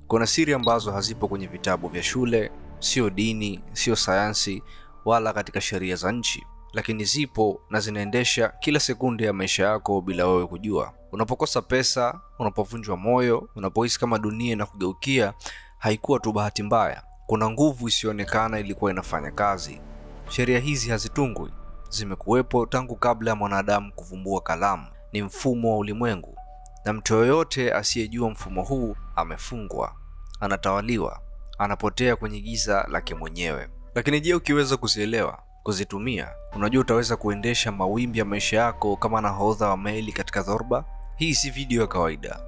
Kuna siri ambazo hazipo kwenye vitabu vya shule, sio dini, sio sayansi, wala katika sheria za nchi, lakini zipo na zinaendesha kila sekunde ya maisha yako bila wewe kujua. Unapokosa pesa, unapovunjwa moyo, unapohisi kama dunia inakugeukia, haikuwa tu bahati mbaya. Kuna nguvu isiyoonekana ilikuwa inafanya kazi. Sheria hizi hazitungwi, zimekuwepo tangu kabla ya mwanadamu kuvumbua kalamu. Ni mfumo wa ulimwengu, na mtu yoyote asiyejua mfumo huu amefungwa, anatawaliwa, anapotea kwenye giza lake mwenyewe. Lakini je, ukiweza kuzielewa, kuzitumia, unajua utaweza kuendesha mawimbi ya maisha yako kama nahodha wa meli katika dhoruba? Hii si video ya kawaida.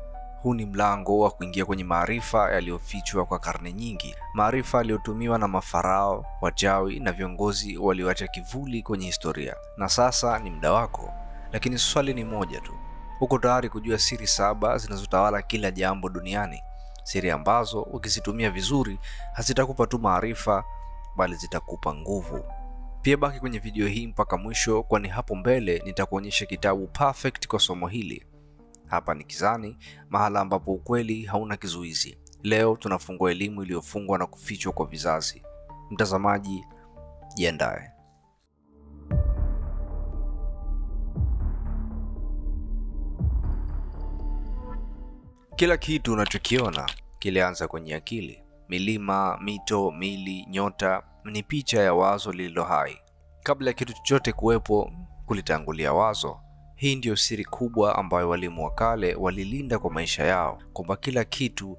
Huu ni mlango wa kuingia kwenye maarifa yaliyofichwa kwa karne nyingi, maarifa yaliyotumiwa na mafarao, wachawi na viongozi walioacha kivuli kwenye historia. Na sasa ni muda wako. Lakini swali ni moja tu. Uko tayari kujua siri 7 zinazotawala kila jambo duniani? Siri ambazo ukizitumia vizuri hazitakupa tu maarifa, bali zitakupa nguvu. Pia baki kwenye video hii mpaka mwisho, kwani hapo mbele nitakuonyesha kitabu perfect kwa somo hili. Hapa ni Gizani, mahala ambapo ukweli hauna kizuizi. Leo tunafungua elimu iliyofungwa na kufichwa kwa vizazi. Mtazamaji, jiandae. Kila kitu unachokiona kilianza kwenye akili. Milima, mito, mili, nyota ni picha ya wazo lililo hai. Kabla ya kitu chochote kuwepo, kulitangulia wazo. Hii ndiyo siri kubwa ambayo walimu wa kale walilinda kwa maisha yao, kwamba kila kitu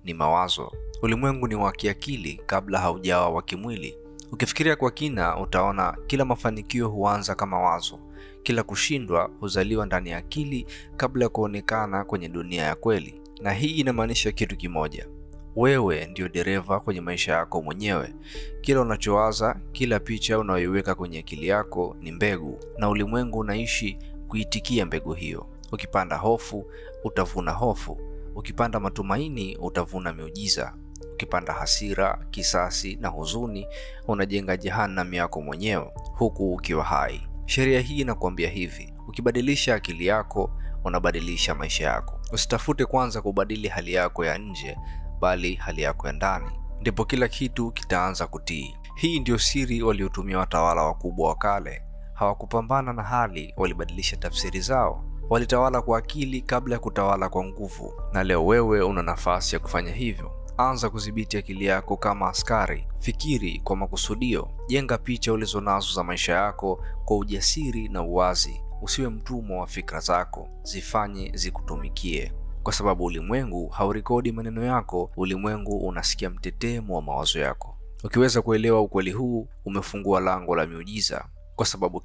ni mawazo. Ulimwengu ni wa kiakili kabla haujawa wa kimwili. Ukifikiria kwa kina, utaona kila mafanikio huanza kama wazo. Kila kushindwa huzaliwa ndani ya akili kabla ya kuonekana kwenye dunia ya kweli. Na hii inamaanisha kitu kimoja: wewe ndio dereva kwenye maisha yako mwenyewe. Kila unachowaza, kila picha unayoiweka kwenye akili yako ni mbegu, na ulimwengu unaishi kuitikia mbegu hiyo. Ukipanda hofu, utavuna hofu. Ukipanda matumaini, utavuna miujiza. Ukipanda hasira, kisasi na huzuni, unajenga jehanamu yako mwenyewe huku ukiwa hai. Sheria hii inakuambia hivi: ukibadilisha akili yako, unabadilisha maisha yako. Usitafute kwanza kubadili hali yako ya nje, bali hali yako ya ndani, ndipo kila kitu kitaanza kutii. Hii ndio siri waliotumia watawala wakubwa wa kale. Hawakupambana na hali, walibadilisha tafsiri zao. Walitawala kwa akili kabla ya kutawala kwa nguvu. Na leo wewe una nafasi ya kufanya hivyo. Anza kudhibiti akili yako kama askari. Fikiri kwa makusudio. Jenga picha ulizonazo za maisha yako kwa ujasiri na uwazi. Usiwe mtumwa wa fikra zako, zifanye zikutumikie. Kwa sababu ulimwengu haurekodi maneno yako, ulimwengu unasikia mtetemo wa mawazo yako. Ukiweza kuelewa ukweli huu, umefungua lango la miujiza, kwa sababu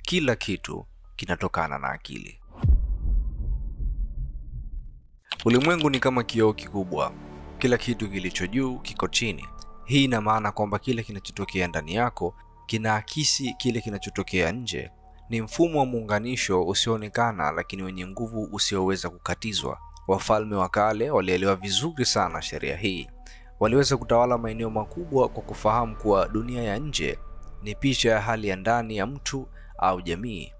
kila kitu kinatokana na akili. Ulimwengu ni kama kioo kikubwa. Kila kitu kilicho juu kiko chini. Hii ina maana kwamba kile kinachotokea ndani yako kinaakisi kile kinachotokea nje. Ni mfumo wa muunganisho usioonekana lakini wenye nguvu usioweza kukatizwa. Wafalme wa kale walielewa vizuri sana sheria hii. Waliweza kutawala maeneo makubwa kwa kufahamu kuwa dunia ya nje ni picha ya hali ya ndani ya mtu au jamii.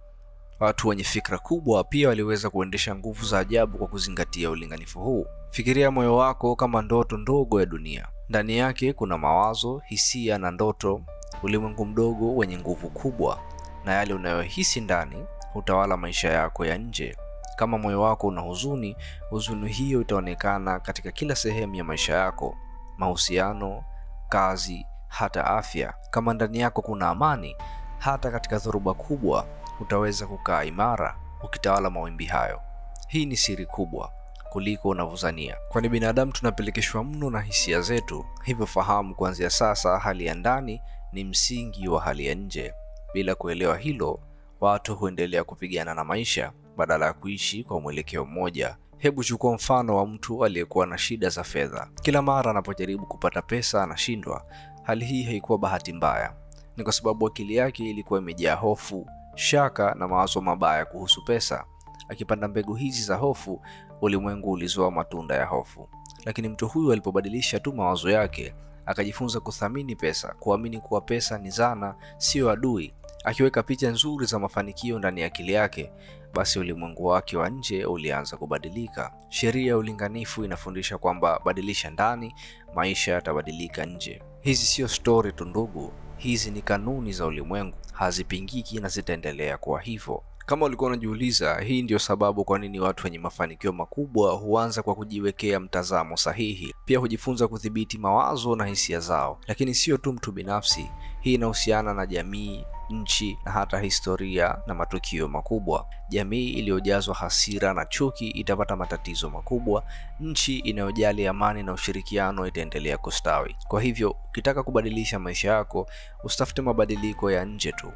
Watu wenye fikra kubwa pia waliweza kuendesha nguvu za ajabu kwa kuzingatia ulinganifu huu. Fikiria moyo wako kama ndoto ndogo ya dunia. Ndani yake kuna mawazo, hisia na ndoto, ulimwengu mdogo wenye nguvu kubwa. Na yale unayohisi ndani hutawala maisha yako ya nje. Kama moyo wako una huzuni, huzuni hiyo itaonekana katika kila sehemu ya maisha yako: mahusiano, kazi, hata afya. Kama ndani yako kuna amani, hata katika dhoruba kubwa utaweza kukaa imara ukitawala mawimbi hayo. Hii ni siri kubwa kuliko unavyodhania, kwani binadamu tunapelekeshwa mno na hisia zetu. Hivyo fahamu kuanzia sasa, hali ya ndani ni msingi wa hali ya nje. Bila kuelewa hilo, watu huendelea kupigana na maisha badala ya kuishi kwa mwelekeo mmoja. Hebu chukua mfano wa mtu aliyekuwa na shida za fedha. Kila mara anapojaribu kupata pesa anashindwa. Hali hii haikuwa bahati mbaya, ni kwa sababu akili yake ilikuwa imejaa hofu, shaka na mawazo mabaya kuhusu pesa. Akipanda mbegu hizi za hofu, ulimwengu ulizoa matunda ya hofu. Lakini mtu huyu alipobadilisha tu mawazo yake, akajifunza kuthamini pesa, kuamini kuwa pesa ni zana, sio adui, Akiweka picha nzuri za mafanikio ndani ya akili yake, basi ulimwengu wake wa nje ulianza kubadilika. Sheria ya ulinganifu inafundisha kwamba badilisha ndani, maisha yatabadilika nje. Hizi sio story tu ndugu, hizi ni kanuni za ulimwengu, hazipingiki na zitaendelea kuwa hivyo. Kama ulikuwa unajiuliza, hii ndio sababu kwa nini watu wenye mafanikio makubwa huanza kwa kujiwekea mtazamo sahihi. Pia hujifunza kudhibiti mawazo na hisia zao. Lakini sio tu mtu binafsi, hii inahusiana na jamii, nchi na hata historia na matukio makubwa. Jamii iliyojazwa hasira na chuki itapata matatizo makubwa. Nchi inayojali amani na ushirikiano itaendelea kustawi. Kwa hivyo, ukitaka kubadilisha maisha yako, usitafute mabadiliko ya nje tu.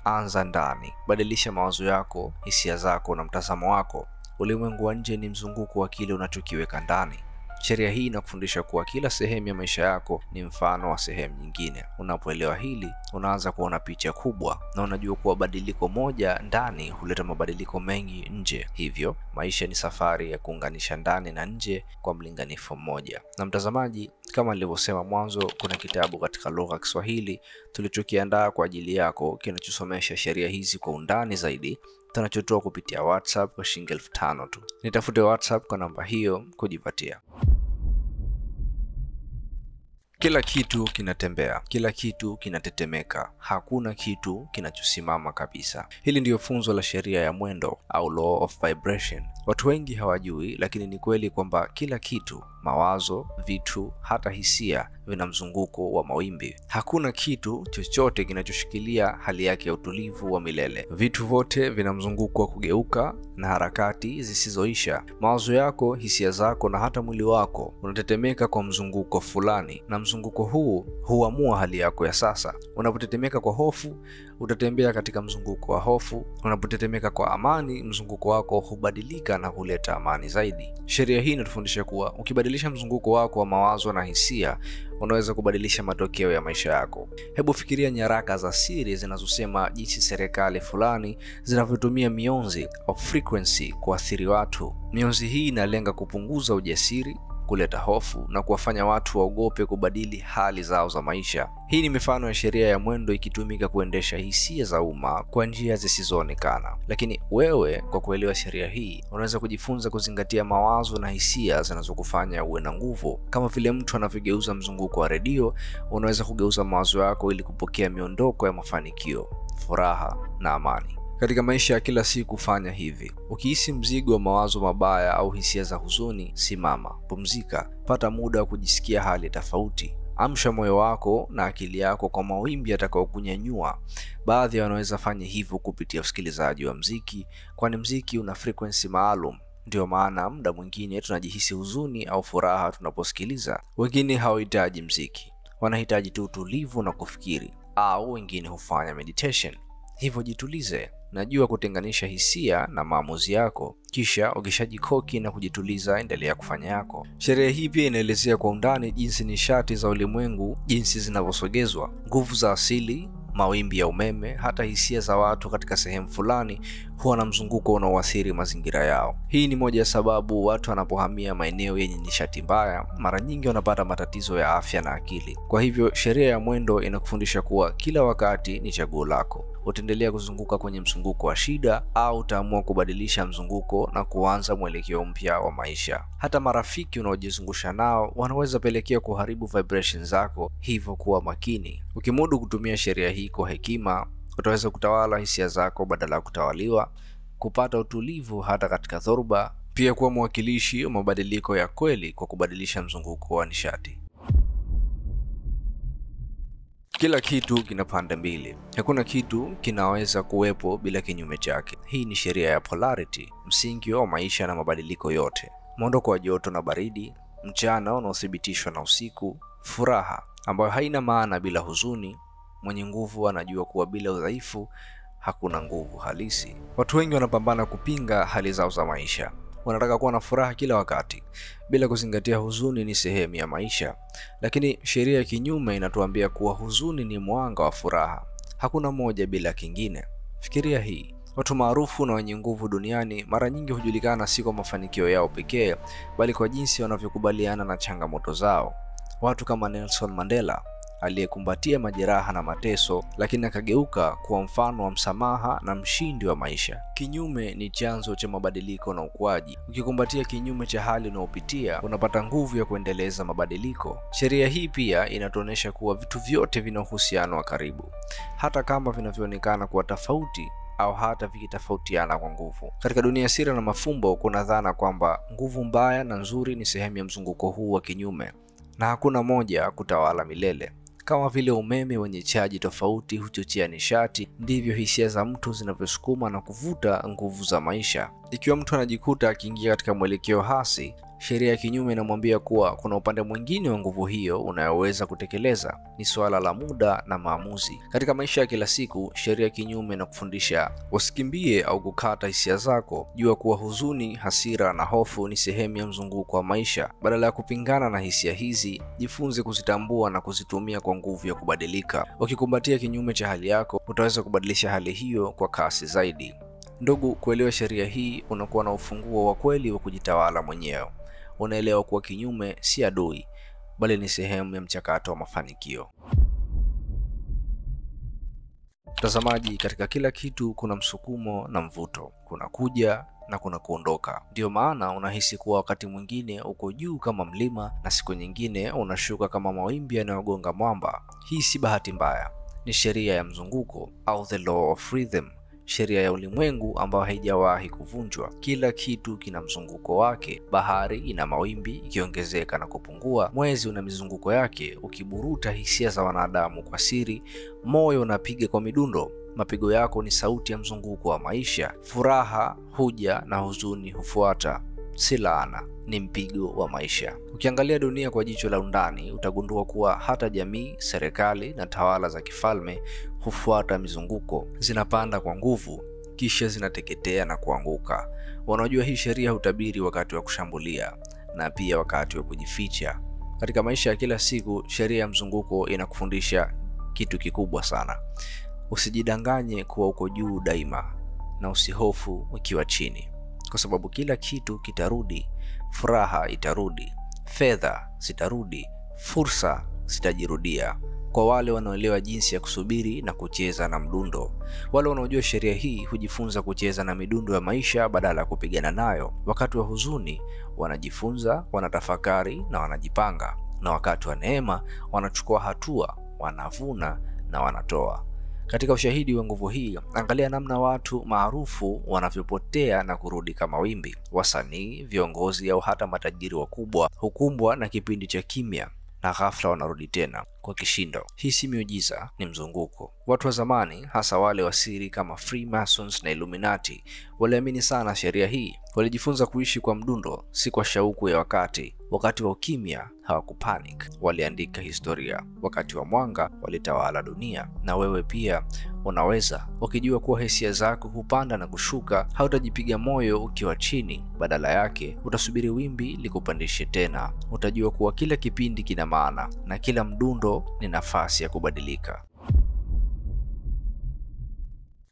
Anza ndani. Badilisha mawazo yako, hisia zako na mtazamo wako. Ulimwengu wa nje ni mzunguko wa kile unachokiweka ndani. Sheria hii inakufundisha kuwa kila sehemu ya maisha yako ni mfano wa sehemu nyingine. Unapoelewa hili, unaanza kuona picha kubwa na unajua kuwa badiliko moja ndani huleta mabadiliko mengi nje. Hivyo, maisha ni safari ya kuunganisha ndani na nje kwa mlinganiko mmoja. Na mtazamaji, kama nilivyosema mwanzo, kuna kitabu katika lugha ya Kiswahili tulichokiandaa kwa ajili yako kinachosomesha sheria hizi kwa undani zaidi. Tunachotoa kupitia WhatsApp kwa shilingi 5,000 tu. Nitafute WhatsApp kwa namba hiyo kujipatia. Kila kitu kinatembea, kila kitu kinatetemeka, hakuna kitu kinachosimama kabisa. Hili ndiyo funzo la sheria ya mwendo au law of vibration. Watu wengi hawajui, lakini ni kweli kwamba kila kitu, mawazo, vitu, hata hisia, vina mzunguko wa mawimbi. Hakuna kitu chochote kinachoshikilia hali yake ya utulivu wa milele. Vitu vyote vina mzunguko wa kugeuka na harakati zisizoisha. Mawazo yako, hisia zako na hata mwili wako unatetemeka kwa mzunguko fulani, na mzunguko huu huamua hali yako ya sasa. Unapotetemeka kwa hofu, utatembea katika mzunguko wa hofu. Unapotetemeka kwa amani, mzunguko wako hubadilika na huleta amani zaidi. Sheria hii inatufundisha kuwa ukibadilisha mzunguko wako wa mawazo na hisia, unaweza kubadilisha matokeo ya maisha yako. Hebu fikiria nyaraka za siri zinazosema jinsi serikali fulani zinavyotumia mionzi au frequency kuathiri watu. Mionzi hii inalenga kupunguza ujasiri, kuleta hofu na kuwafanya watu waogope kubadili hali zao za maisha. Hii ni mifano ya sheria ya mwendo ikitumika kuendesha hisia za umma kwa njia zisizoonekana. Lakini wewe, kwa kuelewa sheria hii, unaweza kujifunza kuzingatia mawazo na hisia zinazokufanya uwe na nguvu. Kama vile mtu anavyogeuza mzunguko wa redio, unaweza kugeuza mawazo yako ili kupokea miondoko ya mafanikio, furaha na amani. Katika maisha ya kila siku fanya hivi. Ukihisi mzigo wa mawazo mabaya au hisia za huzuni, simama, pumzika, pata muda wa kujisikia hali tofauti. Amsha moyo wako na akili yako kwa mawimbi yatakayokunyanyua. Baadhi wanaweza fanya hivyo kupitia usikilizaji wa muziki, kwani muziki una frequency maalum. Ndio maana muda mwingine tunajihisi huzuni au furaha tunaposikiliza. Wengine hawahitaji muziki, wanahitaji tu utulivu na kufikiri, au wengine hufanya meditation. Hivyo jitulize, najua kutenganisha hisia na maamuzi yako. Kisha ukishajikoki na kujituliza, endelea kufanya yako. Sheria hii pia inaelezea kwa undani jinsi nishati za ulimwengu jinsi zinavyosogezwa, nguvu za asili, mawimbi ya umeme, hata hisia za watu katika sehemu fulani huwa na mzunguko unaoathiri mazingira yao. Hii ni moja ya sababu watu wanapohamia maeneo yenye nishati mbaya, mara nyingi wanapata matatizo ya afya na akili. Kwa hivyo sheria ya mwendo inakufundisha kuwa kila wakati ni chaguo lako. Utaendelea kuzunguka kwenye mzunguko wa shida au utaamua kubadilisha mzunguko na kuanza mwelekeo mpya wa maisha. Hata marafiki unaojizungusha nao wanaweza pelekea kuharibu vibrations zako, hivyo kuwa makini. Ukimudu kutumia sheria hii kwa hekima, utaweza kutawala hisia zako badala ya kutawaliwa, kupata utulivu hata katika dhoruba, pia kuwa mwakilishi wa mabadiliko ya kweli kwa kubadilisha mzunguko wa nishati. Kila kitu kina pande mbili. Hakuna kitu kinaweza kuwepo bila kinyume chake. Hii ni sheria ya polarity, msingi wa maisha na mabadiliko yote. Mwondoko wa joto na baridi, mchana unaothibitishwa na usiku, furaha ambayo haina maana bila huzuni. Mwenye nguvu anajua kuwa bila udhaifu hakuna nguvu halisi. Watu wengi wanapambana kupinga hali zao za maisha. Wanataka kuwa na furaha kila wakati bila kuzingatia huzuni ni sehemu ya maisha. Lakini sheria ya kinyume inatuambia kuwa huzuni ni mwanga wa furaha. Hakuna moja bila kingine. Fikiria hii. Watu maarufu na wenye nguvu duniani mara nyingi hujulikana si kwa mafanikio yao pekee, bali kwa jinsi wanavyokubaliana na changamoto zao. Watu kama Nelson Mandela, aliyekumbatia majeraha na mateso, lakini akageuka kuwa mfano wa msamaha na mshindi wa maisha. Kinyume ni chanzo cha mabadiliko na ukuaji. Ukikumbatia kinyume cha hali unayopitia, unapata nguvu ya kuendeleza mabadiliko. Sheria hii pia inatuonyesha kuwa vitu vyote vina uhusiano wa karibu, hata kama vinavyoonekana kuwa tofauti au hata vikitofautiana kwa nguvu. Katika dunia ya siri na mafumbo, kuna dhana kwamba nguvu mbaya na nzuri ni sehemu ya mzunguko huu wa kinyume, na hakuna moja kutawala milele. Kama vile umeme wenye chaji tofauti huchochea nishati, ndivyo hisia za mtu zinavyosukuma na kuvuta nguvu za maisha. Ikiwa mtu anajikuta akiingia katika mwelekeo hasi, sheria ya kinyume inamwambia kuwa kuna upande mwingine wa nguvu hiyo unayoweza kutekeleza. Ni suala la muda na maamuzi. Katika maisha ya kila siku, sheria ya kinyume inakufundisha usikimbie au kukata hisia zako. Jua kuwa huzuni, hasira na hofu ni sehemu ya mzunguko wa maisha. Badala ya kupingana na hisia hizi, jifunze kuzitambua na kuzitumia kwa nguvu ya kubadilika. Ukikumbatia kinyume cha hali yako, utaweza kubadilisha hali hiyo kwa kasi zaidi. Ndugu, kuelewa sheria hii unakuwa na ufunguo wa kweli wa kujitawala mwenyewe. Unaelewa kuwa kinyume si adui, bali ni sehemu ya mchakato wa mafanikio. Mtazamaji, katika kila kitu kuna msukumo na mvuto. Kuna kuja na kuna kuondoka. Ndio maana unahisi kuwa wakati mwingine uko juu kama mlima na siku nyingine unashuka kama mawimbi yanayogonga mwamba. Hii si bahati mbaya. Ni sheria ya mzunguko au the law of rhythm. Sheria ya ulimwengu ambayo haijawahi kuvunjwa. Kila kitu kina mzunguko wake. Bahari ina mawimbi ikiongezeka na kupungua. Mwezi una mizunguko yake ukiburuta hisia za wanadamu kwa siri. Moyo unapiga kwa midundo. Mapigo yako ni sauti ya mzunguko wa maisha. Furaha huja na huzuni hufuata. Si laana, ni mpigo wa maisha. Ukiangalia dunia kwa jicho la undani, utagundua kuwa hata jamii, serikali na tawala za kifalme hufuata mizunguko. Zinapanda kwa nguvu, kisha zinateketea na kuanguka. Wanajua hii sheria hutabiri wakati wa kushambulia na pia wakati wa kujificha. Katika maisha ya kila siku, sheria ya mzunguko inakufundisha kitu kikubwa sana. Usijidanganye kuwa uko juu daima, na usihofu ukiwa chini. Kwa sababu kila kitu kitarudi. Furaha itarudi, fedha zitarudi, fursa zitajirudia. Kwa wale wanaoelewa jinsi ya kusubiri na kucheza na mdundo. Wale wanaojua sheria hii hujifunza kucheza na midundo ya maisha badala ya kupigana nayo. Wakati wa huzuni wanajifunza, wanatafakari na wanajipanga. Na wakati wa neema wanachukua hatua, wanavuna na wanatoa. Katika ushahidi wa nguvu hii, angalia namna watu maarufu wanavyopotea na kurudi kama wimbi. Wasanii, viongozi au hata matajiri wakubwa hukumbwa na kipindi cha kimya na ghafla wanarudi tena kwa kishindo. Hii si miujiza, ni mzunguko. Watu wa zamani, hasa wale wa siri kama Freemasons na Illuminati, waliamini sana sheria hii. Walijifunza kuishi kwa mdundo, si kwa shauku ya wakati. Wakati wa ukimya hawakupanic, waliandika historia. Wakati wa mwanga walitawala dunia. Na wewe pia unaweza. Ukijua kuwa hisia zako hupanda na kushuka, hautajipiga moyo ukiwa chini. Badala yake utasubiri wimbi likupandishe tena. Utajua kuwa kila kipindi kina maana na kila mdundo ni nafasi ya kubadilika.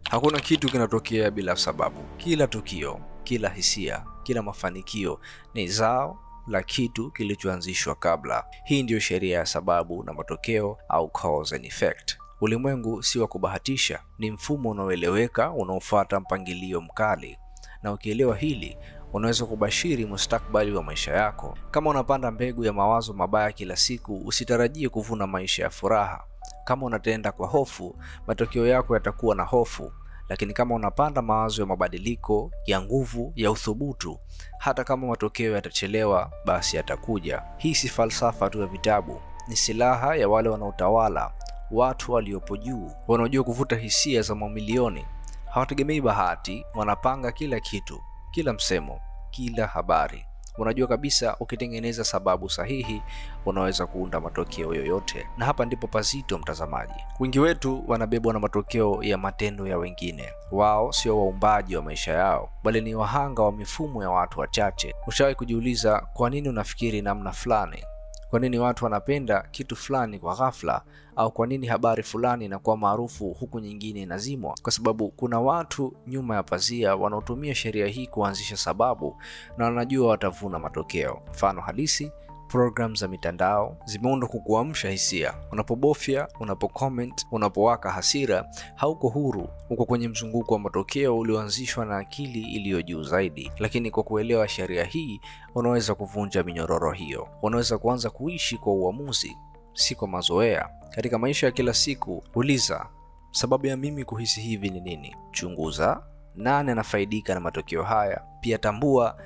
Hakuna kitu kinatokea bila sababu. Kila tukio, kila hisia, kila mafanikio ni zao la kitu kilichoanzishwa kabla. Hii ndiyo sheria ya sababu na matokeo au cause and effect. Ulimwengu si wa kubahatisha, ni mfumo unaoeleweka unaofuata mpangilio mkali. Na ukielewa hili, unaweza kubashiri mustakabali wa maisha yako. Kama unapanda mbegu ya mawazo mabaya kila siku, usitarajie kuvuna maisha ya furaha. Kama unatenda kwa hofu, matokeo yako yatakuwa na hofu. Lakini kama unapanda mawazo ya mabadiliko, ya nguvu, ya uthubutu, hata kama matokeo yatachelewa, basi yatakuja. Hii si falsafa tu ya vitabu, ni silaha ya wale wanaotawala, watu waliopo juu, wanaojua kuvuta hisia za mamilioni. Hawategemei bahati, wanapanga kila kitu, kila msemo, kila habari. Unajua kabisa ukitengeneza sababu sahihi, unaweza kuunda matokeo yoyote. Na hapa ndipo pazito, mtazamaji. Wengi wetu wanabebwa na matokeo ya matendo ya wengine. Wao sio waumbaji wa maisha yao, bali ni wahanga wa mifumo ya watu wachache. Ushawahi kujiuliza kwa nini unafikiri namna fulani? Kwa nini watu wanapenda kitu fulani kwa ghafla? Au kwa nini habari fulani inakuwa maarufu huku nyingine inazimwa? Kwa sababu kuna watu nyuma ya pazia wanaotumia sheria hii kuanzisha sababu, na wanajua watavuna matokeo. Mfano halisi, Program za mitandao zimeundwa kukuamsha hisia. Unapobofya, unapocomment, unapowaka hasira, hauko huru. Uko kwenye mzunguko wa matokeo ulioanzishwa na akili iliyo juu zaidi. Lakini kwa kuelewa sheria hii, unaweza kuvunja minyororo hiyo. Unaweza kuanza kuishi kwa uamuzi, si kwa mazoea. Katika maisha ya kila siku, uliza, sababu ya mimi kuhisi hivi ni nini? Chunguza, nani anafaidika na matokeo haya? Pia tambua,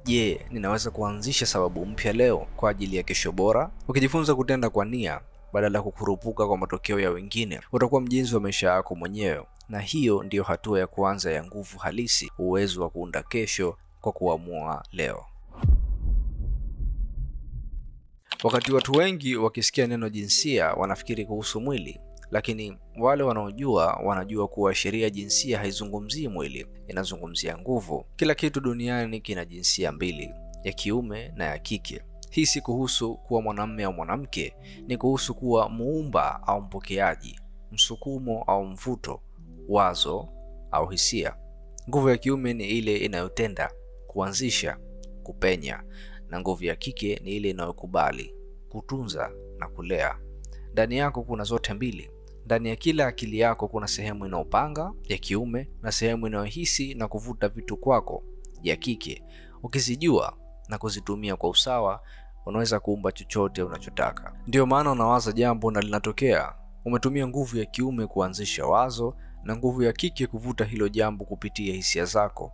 je, ninaweza kuanzisha sababu mpya leo kwa ajili ya kesho bora? Ukijifunza kutenda kwa nia badala ya kukurupuka kwa matokeo ya wengine, utakuwa mjenzi wa maisha yako mwenyewe. Na hiyo ndiyo hatua ya kwanza ya nguvu halisi, uwezo wa kuunda kesho kwa kuamua leo. Wakati watu wengi wakisikia neno jinsia wanafikiri kuhusu mwili, lakini wale wanaojua wanajua kuwa sheria jinsia haizungumzii mwili, inazungumzia nguvu. Kila kitu duniani kina jinsia mbili, ya kiume na ya kike. Hii si kuhusu kuwa mwanamume au mwanamke, ni kuhusu kuwa muumba au mpokeaji, msukumo au mvuto, wazo au hisia. Nguvu ya kiume ni ile inayotenda, kuanzisha, kupenya, na nguvu ya kike ni ile inayokubali, kutunza na kulea. Ndani yako kuna zote mbili. Ndani ya kila akili yako kuna sehemu inayopanga, ya kiume, na sehemu inayohisi na kuvuta vitu kwako, ya kike. Ukizijua na kuzitumia kwa usawa, unaweza kuumba chochote unachotaka. Ndio maana unawaza jambo na linatokea. Umetumia nguvu ya kiume kuanzisha wazo na nguvu ya kike kuvuta hilo jambo kupitia hisia zako.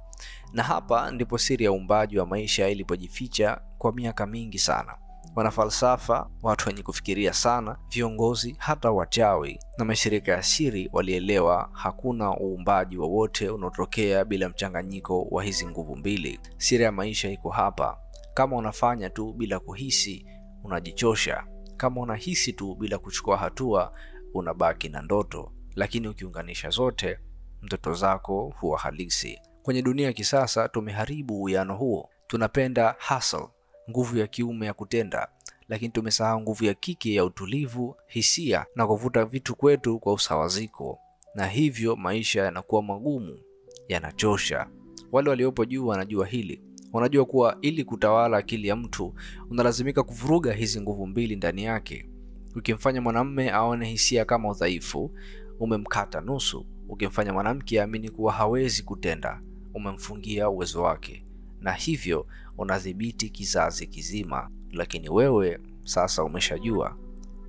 Na hapa ndipo siri ya uumbaji wa maisha ilipojificha kwa miaka mingi sana. Wanafalsafa, watu wenye kufikiria sana, viongozi, hata wachawi na mashirika ya siri walielewa hakuna uumbaji wowote unaotokea bila mchanganyiko wa hizi nguvu mbili. Siri ya maisha iko hapa. Kama unafanya tu bila kuhisi, unajichosha. Kama unahisi tu bila kuchukua hatua, unabaki na ndoto. Lakini ukiunganisha zote, ndoto zako huwa halisi. Kwenye dunia ya kisasa tumeharibu uwiano huo. Tunapenda hustle, nguvu ya kiume ya kutenda, lakini tumesahau nguvu ya kike ya utulivu, hisia na kuvuta vitu kwetu kwa usawaziko. Na hivyo maisha yanakuwa magumu, yanachosha. Wale waliopo juu wanajua hili. Wanajua kuwa ili kutawala akili ya mtu, unalazimika kuvuruga hizi nguvu mbili ndani yake. Ukimfanya mwanamume aone hisia kama udhaifu, umemkata nusu. Ukimfanya mwanamke aamini kuwa hawezi kutenda, umemfungia uwezo wake. Na hivyo unadhibiti kizazi kizima. Lakini wewe sasa umeshajua,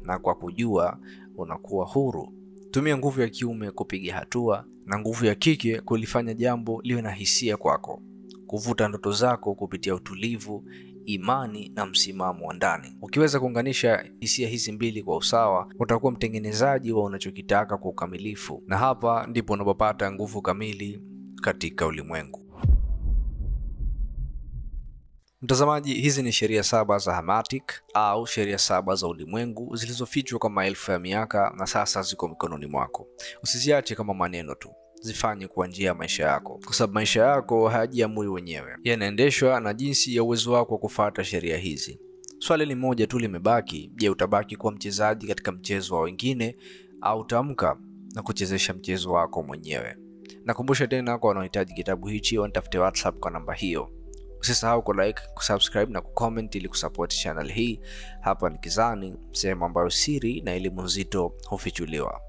na kwa kujua unakuwa huru. Tumia nguvu ya kiume kupiga hatua na nguvu ya kike kulifanya jambo liwe na hisia kwako. Kuvuta ndoto zako kupitia utulivu, imani na msimamo wa ndani. Ukiweza kuunganisha hisia hizi mbili kwa usawa, utakuwa mtengenezaji wa unachokitaka kwa ukamilifu. Na hapa ndipo unapopata nguvu kamili katika ulimwengu. Mtazamaji, hizi ni sheria 7 za Hermetic au sheria 7 za ulimwengu zilizofichwa kwa maelfu ya miaka na sasa ziko mikononi mwako. Usiziache kama maneno tu. Zifanye kwa njia ya maisha yako, kwa sababu maisha yako hayajiamui wenyewe. Yanaendeshwa na jinsi ya uwezo wako wa kufuata sheria hizi. Swali ni moja tu limebaki. Je, utabaki kuwa mchezaji katika mchezo wa wengine au utaamka na kuchezesha mchezo wako mwenyewe? Nakumbusha tena kwa wanaohitaji kitabu hichi wanitafute WhatsApp kwa namba hiyo. Usisahau ku like, kusubscribe na kucomment ili kusupport channel hii. Hapa ni Kizani, sehemu ambayo siri na elimu nzito hufichuliwa.